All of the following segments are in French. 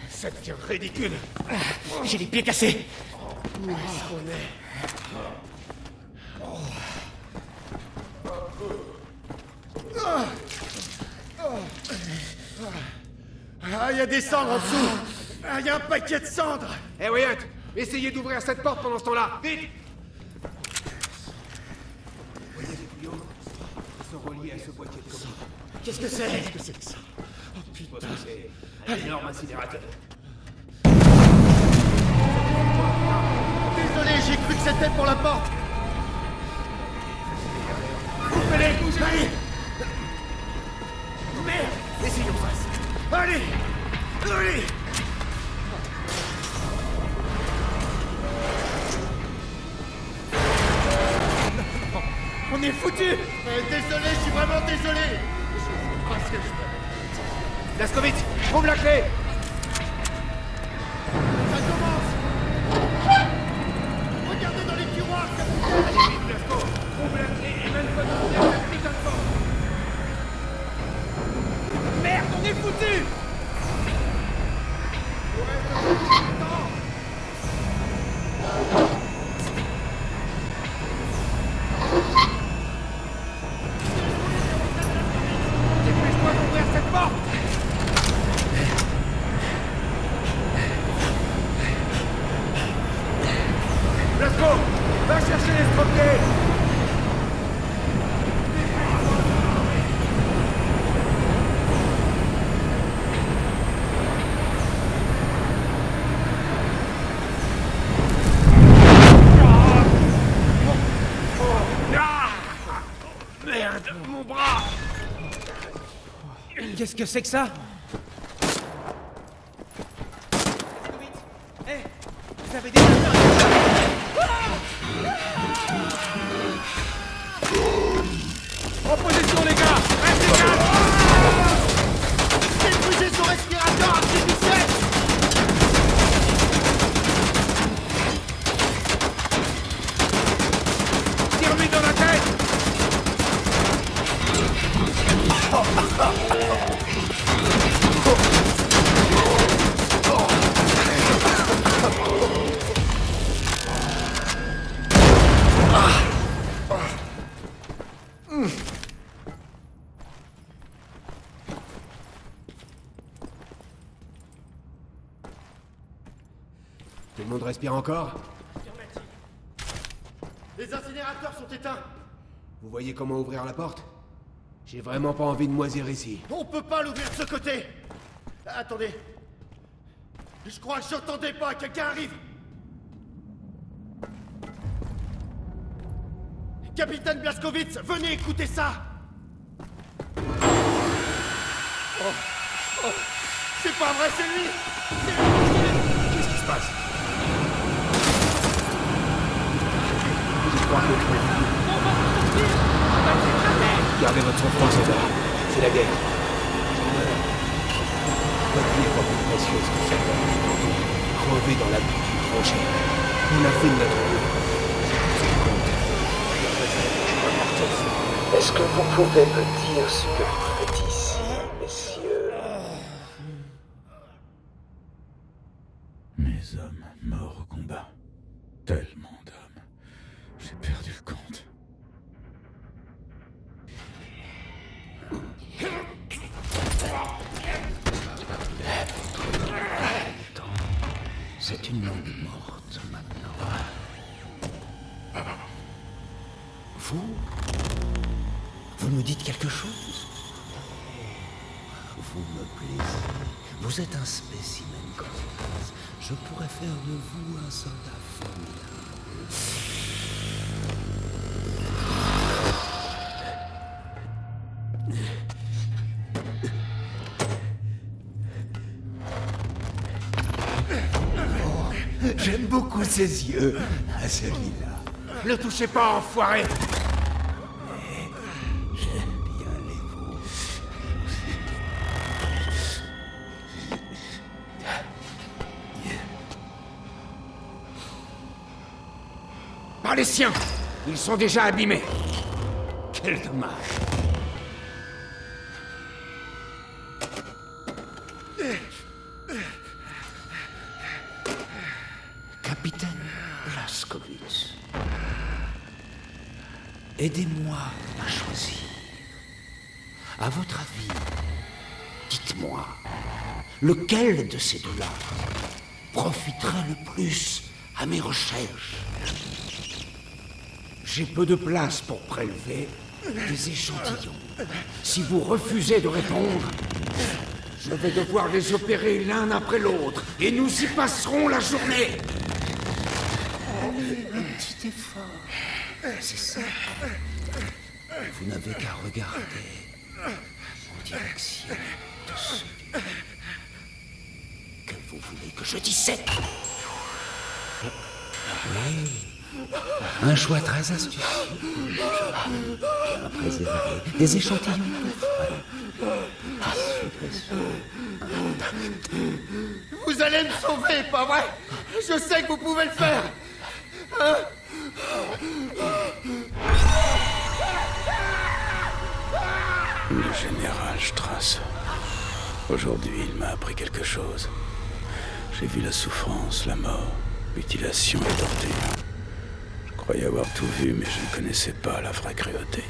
Ça devient ridicule. J'ai les pieds cassés. Où est-ce qu'on est? Ah, il y a des cendres en dessous. Ah, il y a un paquet de cendres. Eh Wyatt, essayez d'ouvrir cette porte pendant ce temps-là. Vite! Vous voyez les tuyaux? Ils sont reliés à ce boîtier de commande. Qu'est-ce que c'est? Qu'est-ce que c'est que ça? Oh Je suppose putain. que c'est un énorme incinérateur. Désolé, j'ai cru que c'était pour la porte. Coupez-les, bougez! Allez. Merde! Essayons ça. Allez. Allez. On est foutus. Désolé, je suis vraiment désolé. Je sais pas ce que je fais. Blaskowitz, trouve la clé! Ça commence. Regardez dans les tiroirs, capitaine. Allez vite, Blasko! Trouve la clé et même pas dans cette putain de porte! Merde, on est foutus. Dépêche-toi d'ouvrir cette porte! Blasko! Va chercher les estropiés! Merde, mon bras! Qu'est-ce que c'est que ça? Hé, vous avez des En position, les gars! Restez calmes! Détruisez son respirateur artificiel. Tire-lui dans la tête! Tout le monde respire encore? Les incinérateurs sont éteints. Vous voyez comment ouvrir la porte? J'ai vraiment pas envie de moisir ici. On peut pas l'ouvrir de ce côté. Attendez. Je crois que j'entendais pas. Quelqu'un arrive. Capitaine Blaskowitz, venez écouter ça. Oh, c'est pas vrai, c'est lui. Qu'est-ce qui se passe? Je crois que... Gardez votre sang-froid, soldat. C'est la guerre. Votre vie est pas plus précieuse que celle d'un crevé dans la boue d'une tranchée. On a fait de notre vie. Est-ce que vous pouvez me dire ce que vous faites ici, messieurs? Mes hommes morts au combat. Tellement d'hommes. J'ai perdu le compte. C'est une langue morte maintenant. Vous me dites quelque chose? Vous me plaisez. Vous êtes un spécimen cocasse. Je pourrais faire de vous un soldat formidable. J'aime beaucoup ses yeux, à celui-là. Ne touchez pas, enfoiré! J'aime bien les vôtres. Pas les siens! Ils sont déjà abîmés! Quel dommage! Aidez-moi à choisir. À votre avis, dites-moi, lequel de ces deux-là profitera le plus à mes recherches? J'ai peu de place pour prélever des échantillons. Si vous refusez de répondre, je vais devoir les opérer l'un après l'autre et nous y passerons la journée. Un petit effort. C'est ça. Vous n'avez qu'à regarder en direction de celui que vous voulez que je dissèque. Oui, un choix très astucieux. Bien préservé. Des échantillons tout frais. Vous allez me sauver, pas vrai? Je sais que vous pouvez le faire. Hein? Le général Strass. Aujourd'hui, il m'a appris quelque chose. J'ai vu la souffrance, la mort, mutilation et torture. Je croyais avoir tout vu, mais je ne connaissais pas la vraie cruauté.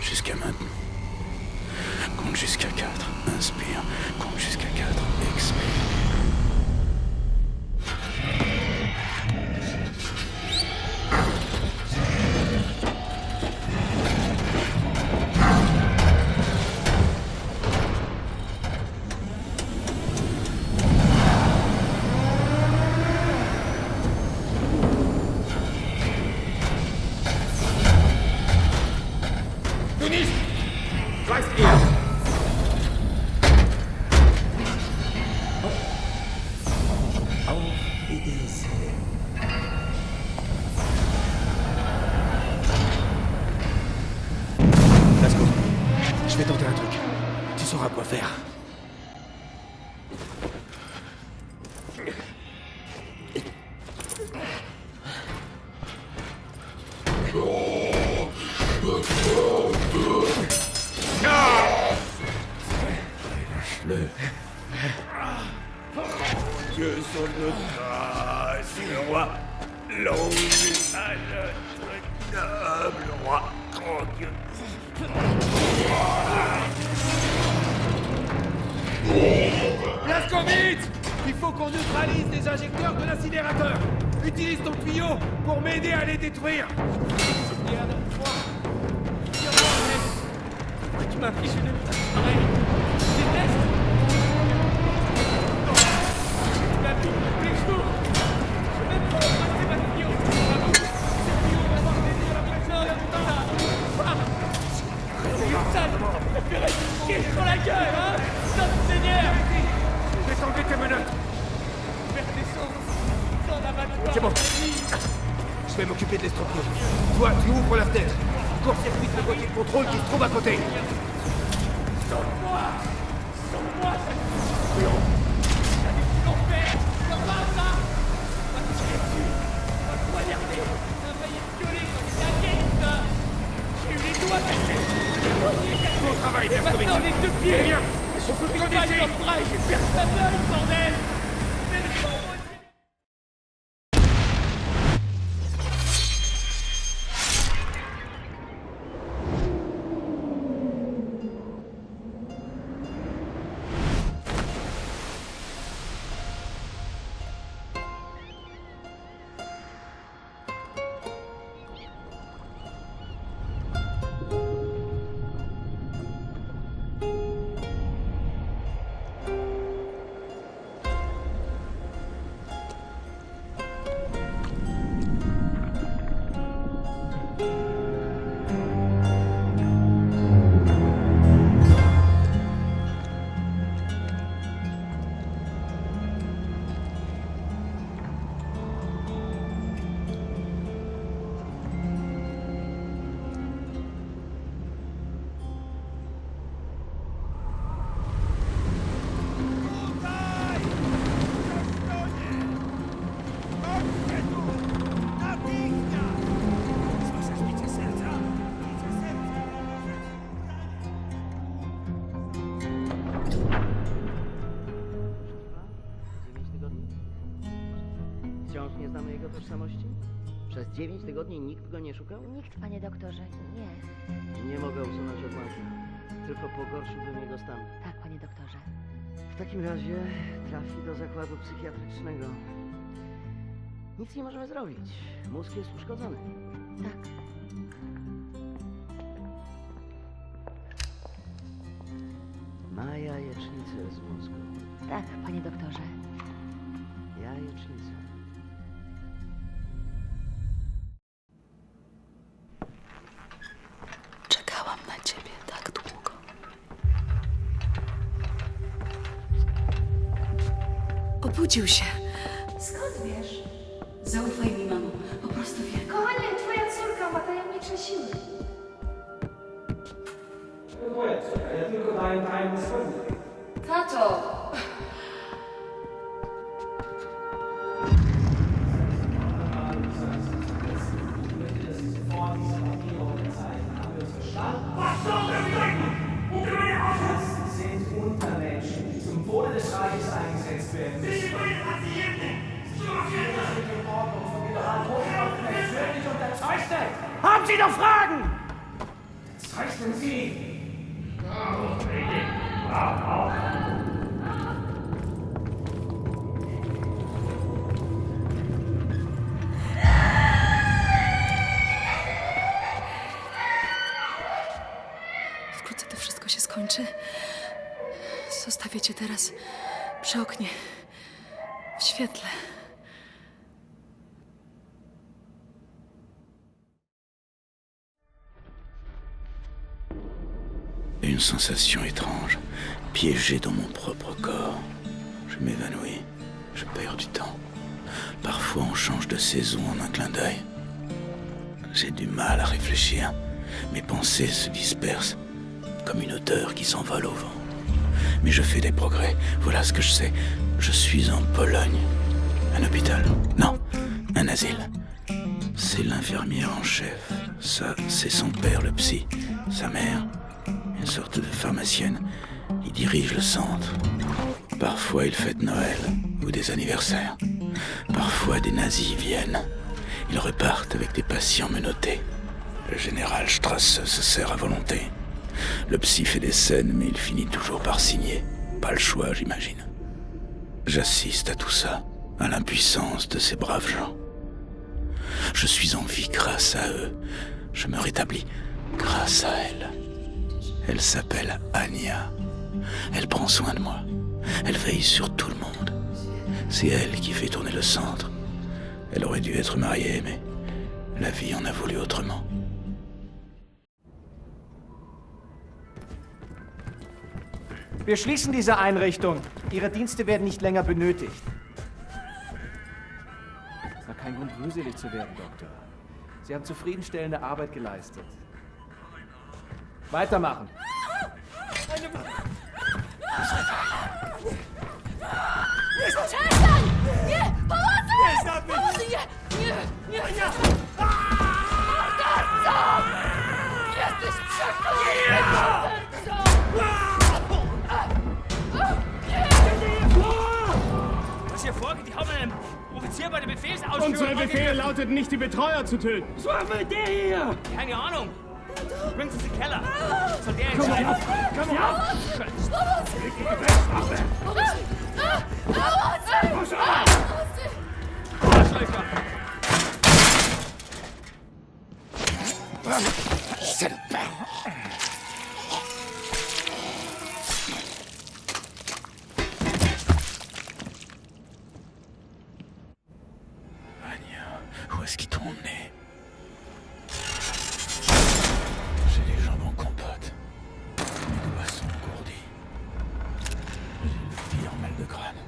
Jusqu'à maintenant. Compte jusqu'à 4, inspire. Compte jusqu'à 4, expire. Lasco, je vais tenter un truc. Tu sauras quoi faire. Le Dieu soit notre grâce, le roi. Longue à notre noble roi. Grand Dieu. Lasco, vite! Il faut qu'on neutralise les injecteurs de l'incinérateur. Utilise ton tuyau pour m'aider à les détruire. Pourquoi tu m'affiches une tâche pareille? Je déteste. Tu m'as vu tous les jours. Je vais même pas embrasser ma tuyau. Ce tuyau va avoir des yeux à la présence. Ça, je préférais te chier sur la gueule, hein? Notre Seigneur! Je vais t'enlever tes menottes. Vers tes sens, dans l'abattoir. C'est bon. Je vais m'occuper de l'estropié. Toi, tu ouvres la fenêtre. Court-circuite le boîtier de contrôle qui se trouve à côté. Sauve-moi! Sauve-moi! J'avais pu l'enfer! Comme ça! On va te tirer dessus! On va te poignarder! On va y violer comme c'est un gangsta! J'ai eu les doigts cassés! Bon travail, Et maintenant les deux pieds! Viens. On peut plus pas les bras et j'ai perdu la gueule, bordel! C'est le pauvre Wciąż nie znamy jego tożsamości? Przez 9 tygodni nikt go nie szukał? Nikt, panie doktorze, nie. Nie mogę usunąć odłamki. Tylko pogorszyłbym jego stan. Tak, panie doktorze. W takim razie trafi do zakładu psychiatrycznego. Nic nie możemy zrobić. Mózg jest uszkodzony. Tak. Ma jajecznicę z mózgu. Tak, panie doktorze. Jajecznicę. Czekałam na ciebie tak długo. Obudził się. Skąd wiesz? Zaufaj mi, mamo. Po prostu wiem. Kochanie, twoja córka ma tajemnicze siły. Moja córka, ja tylko daję tajemne słowo. Tato! Sind Untermenschen, die zum Wohle des Reiches eingesetzt werden. Sie sind in Ordnung von General Rosenberg persönlich unterzeichnet. Haben Sie noch Fragen? Zeichnen Sie. Wkrótce to wszystko się skończy. Zostawię cię teraz przy oknie, w świetle. Une sensation étrange, piégée dans mon propre corps. Je m'évanouis, je perds du temps. Parfois on change de saison en un clin d'œil. J'ai du mal à réfléchir. Mes pensées se dispersent, comme une odeur qui s'envole au vent. Mais je fais des progrès, voilà ce que je sais. Je suis en Pologne. Un hôpital. Non, un asile. C'est l'infirmière en chef. Ça, c'est son père, le psy. Sa mère, une sorte de pharmacienne. Il dirige le centre. Parfois, il fête Noël ou des anniversaires. Parfois, des nazis viennent. Ils repartent avec des patients menottés. Le général Strasse se sert à volonté. Le psy fait des scènes, mais il finit toujours par signer. Pas le choix, j'imagine. J'assiste à tout ça, à l'impuissance de ces braves gens. Je suis en vie grâce à eux. Je me rétablis grâce à elle. Elle s'appelle Anya. Elle prend soin de moi. Elle veille sur tout le monde. C'est elle qui fait tourner le centre. Elle aurait dû être mariée, mais la vie en a voulu autrement. Wir schließen diese Einrichtung. Ihre Dienste werden nicht länger benötigt. Es war kein Grund, rührselig zu werden, Doktor. Sie haben zufriedenstellende Arbeit geleistet. Weitermachen. Przestań! Nie! Pomocy! Pomocy! Nie! Nie! Nie! Morderco! Jesteś przeklęty! Morderco! Was hier vorgeht, die haben einen Offizier bei der Befehlsausführung. Unser Befehl lautet nicht, die Betreuer zu töten. Was war mit der hier? Keine Ahnung. Bringt uns in den Keller. Soll der entscheiden? Komm auf! Arschlöcher! Anya, où est-ce qu'ils t'ont emmené? J'ai les jambes en compote. Mes doigts sont engourdis. J'ai le pire mal de crâne.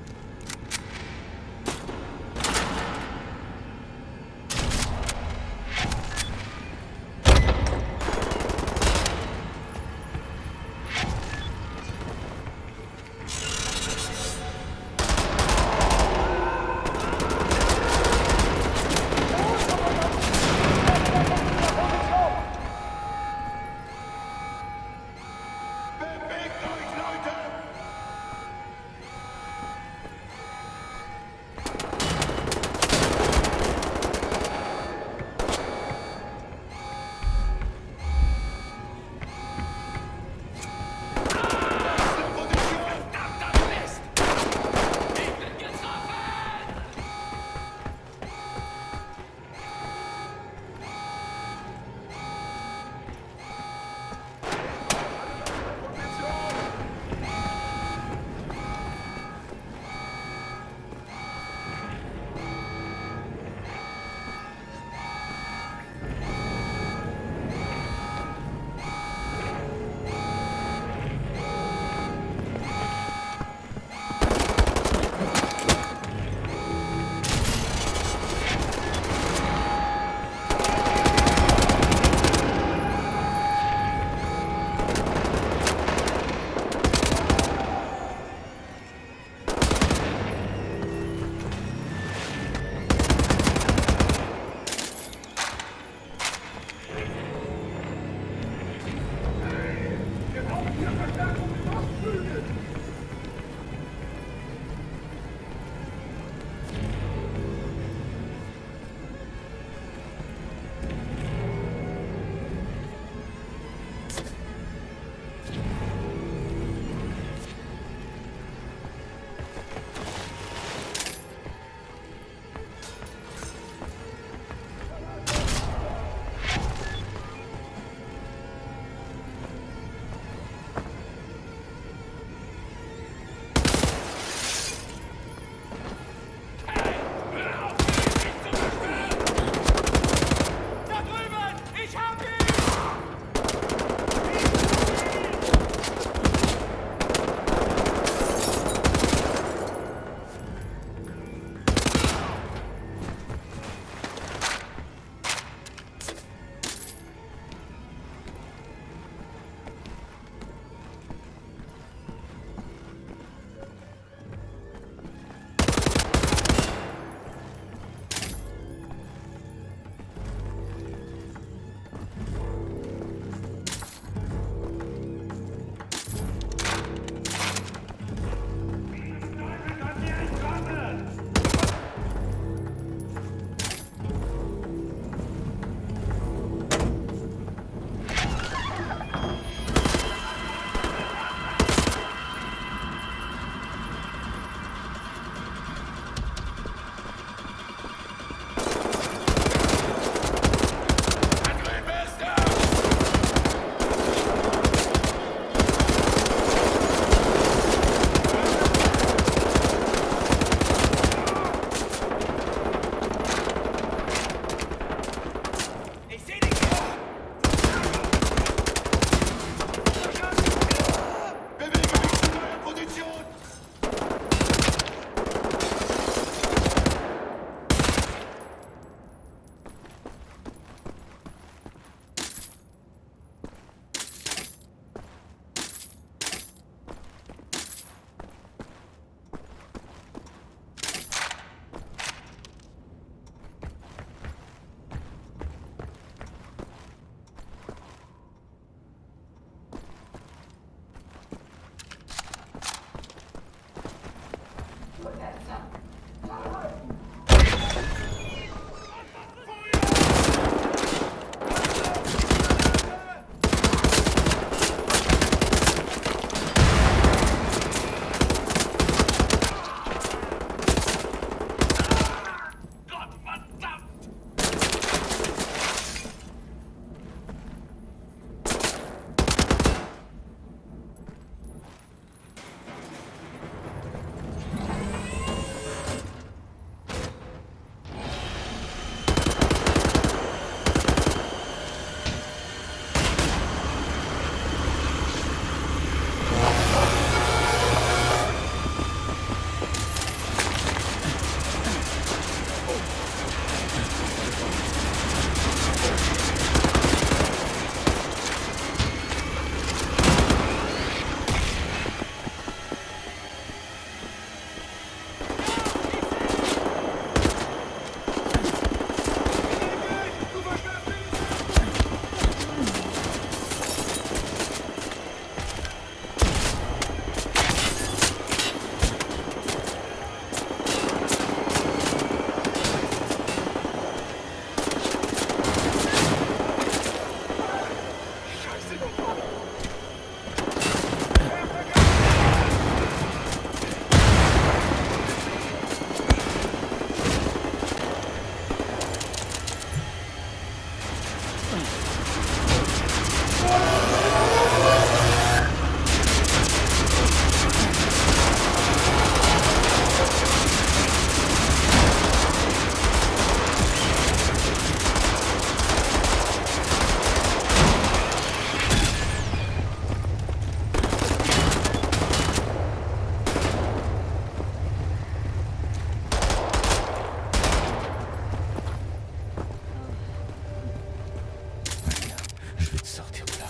Je vais te sortir de là.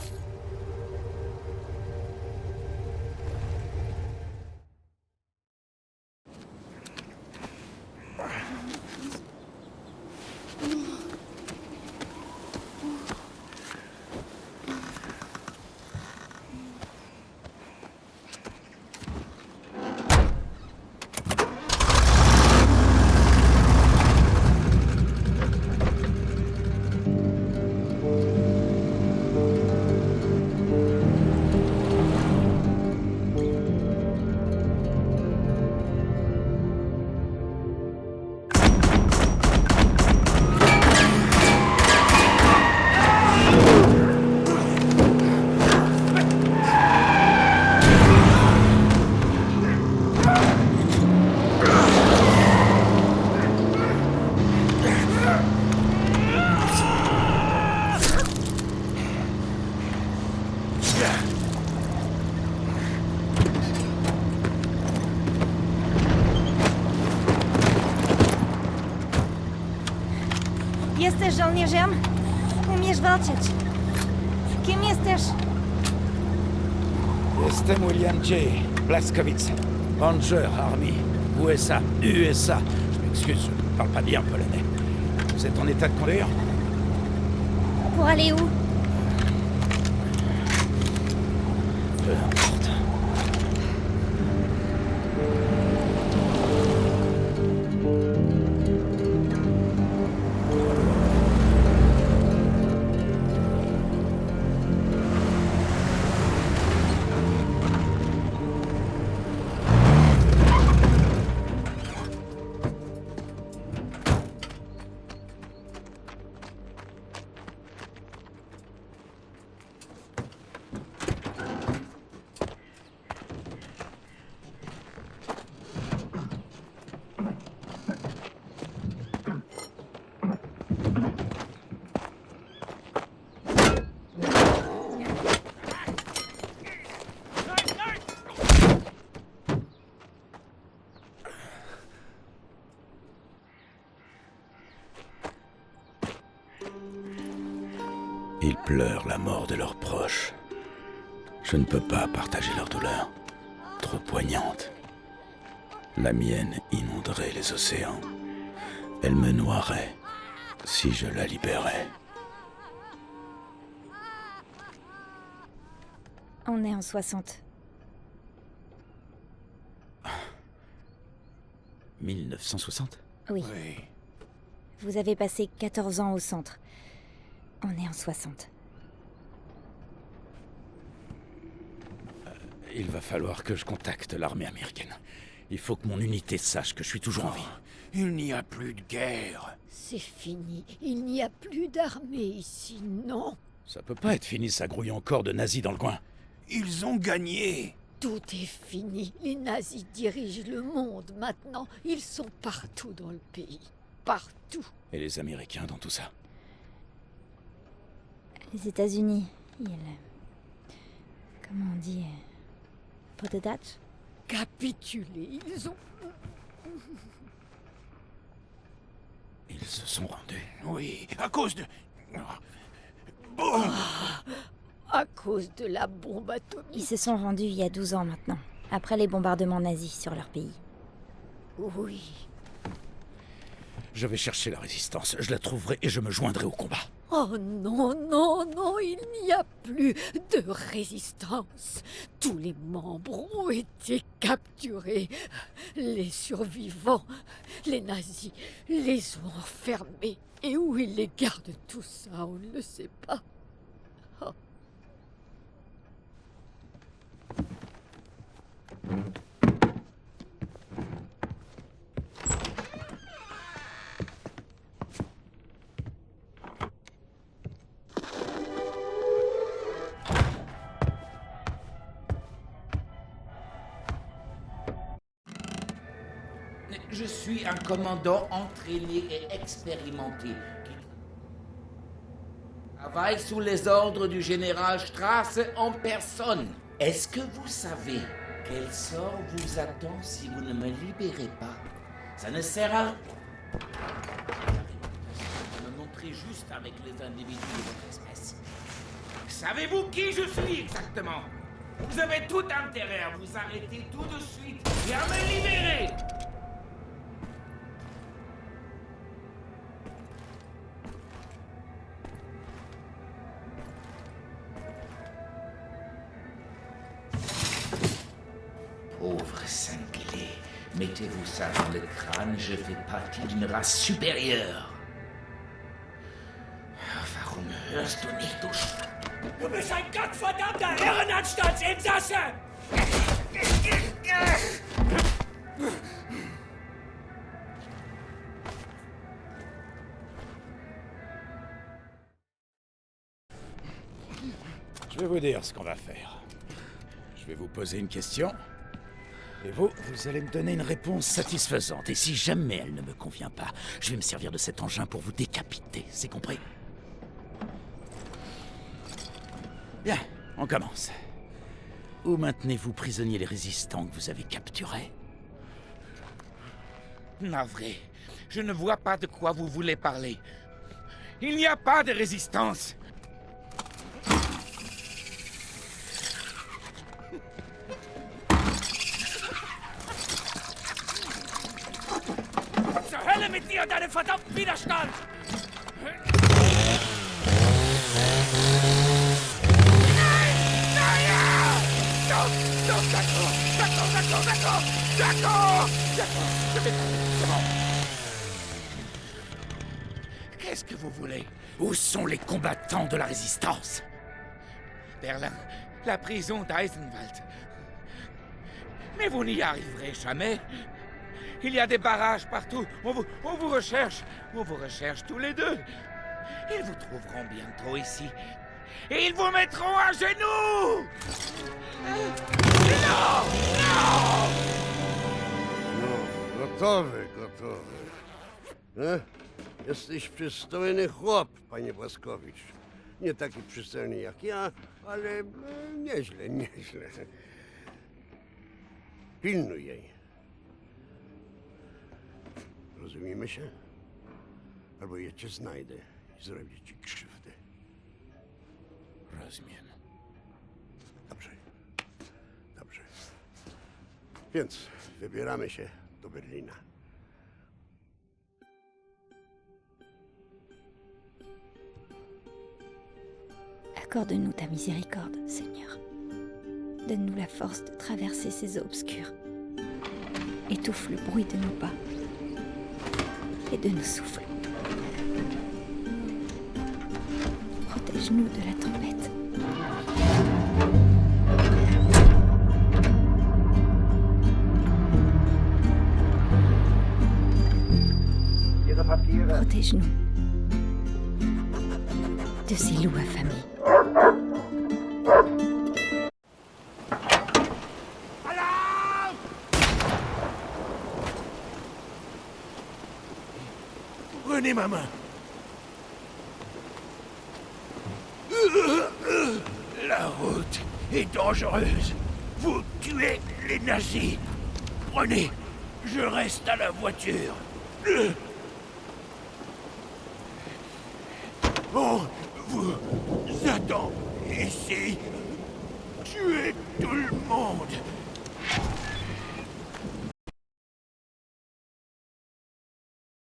Jesteś żołnierzem? Umiesz walczyć. Kim jesteś? Jestem William J. Blaskowitz, Ranger Army, USA. Je m'excuse, je ne parle pas bien polonais. Vous êtes en état de conduire? Pour aller où? Peu importe. Ils pleurent la mort de leurs proches. Je ne peux pas partager leur douleur, trop poignante. La mienne inonderait les océans. Elle me noierait si je la libérais. On est en 60. 1960? Oui. Vous avez passé 14 ans au centre. On est en 60. Il va falloir que je contacte l'armée américaine. Il faut que mon unité sache que je suis toujours en vie. Il n'y a plus de guerre. C'est fini. Il n'y a plus d'armée ici, non. Ça peut pas être fini, ça grouille encore de nazis dans le coin. Ils ont gagné. Tout est fini. Les nazis dirigent le monde maintenant. Ils sont partout dans le pays. Partout. Et les Américains dans tout ça? Les États-Unis, comment on dit? Put a Dutch? Capitulé. Ils ont... Ils se sont rendus. Oui, à cause de... À cause de la bombe atomique. Ils se sont rendus il y a 12 ans maintenant, après les bombardements nazis sur leur pays. Oui. Je vais chercher la résistance, je la trouverai et je me joindrai au combat. Oh non, non, non, il n'y a plus de résistance. Tous les membres ont été capturés. Les survivants, les nazis, les ont enfermés. Et où ils les gardent tout ça, on ne le sait pas. Oh. Je suis un commandant entraîné et expérimenté qui travaille sous les ordres du général Strasse en personne. Est-ce que vous savez quel sort vous attend si vous ne me libérez pas? Ça ne sert à rien. Me montrer juste avec les individus de votre espèce. Savez-vous qui je suis exactement? Vous avez tout intérêt à vous arrêter tout de suite et à me libérer. Pauvre cinglé, mettez-vous ça dans le crâne, je fais partie d'une race supérieure. Warum hörst du nicht, du Du bist ein gottverdammter Irrenanstaltsinsasse! Je vais vous dire ce qu'on va faire. Je vais vous poser une question. Et vous allez me donner une réponse satisfaisante. Et si jamais elle ne me convient pas, je vais me servir de cet engin pour vous décapiter. C'est compris? Bien, on commence. Où maintenez-vous prisonniers les résistants que vous avez capturés? Navré, je ne vois pas de quoi vous voulez parler. Il n'y a pas de résistance. Zur Hölle mit dir und deinem verdammten Widerstand! D'accord. C'est bon. Qu'est-ce que vous voulez? Où sont les combattants de la résistance? Berlin, la prison d'Eisenwald. Mais vous n'y arriverez jamais. Il y a des barrages partout. On vous recherche. On vous recherche tous les deux. Ils vous trouveront bientôt ici. Et ils vous mettront à genoux! Non! No, gotowy. Jesteś przystojny chłop, panie Błaskowicz. Nie taki przystojny jak ja, ale nieźle. Pilnuj jej. Rozumiemy się? Albo ja cię znajdę i zrobię ci krzywdę. Rozumiem. Dobrze. Więc wybieramy się do Berlina. Accorde-nous ta miséricorde, Seigneur. Donne-nous la force de traverser ces eaux obscures. Étouffe le bruit de nos pas et de nos souffles. Protège-nous de la tempête. Protège-nous de ces loups affamés. Prenez ma main. La route est dangereuse. Vous tuez les nazis. Prenez, je reste à la voiture. On vous attend ici. Tuez tout le monde.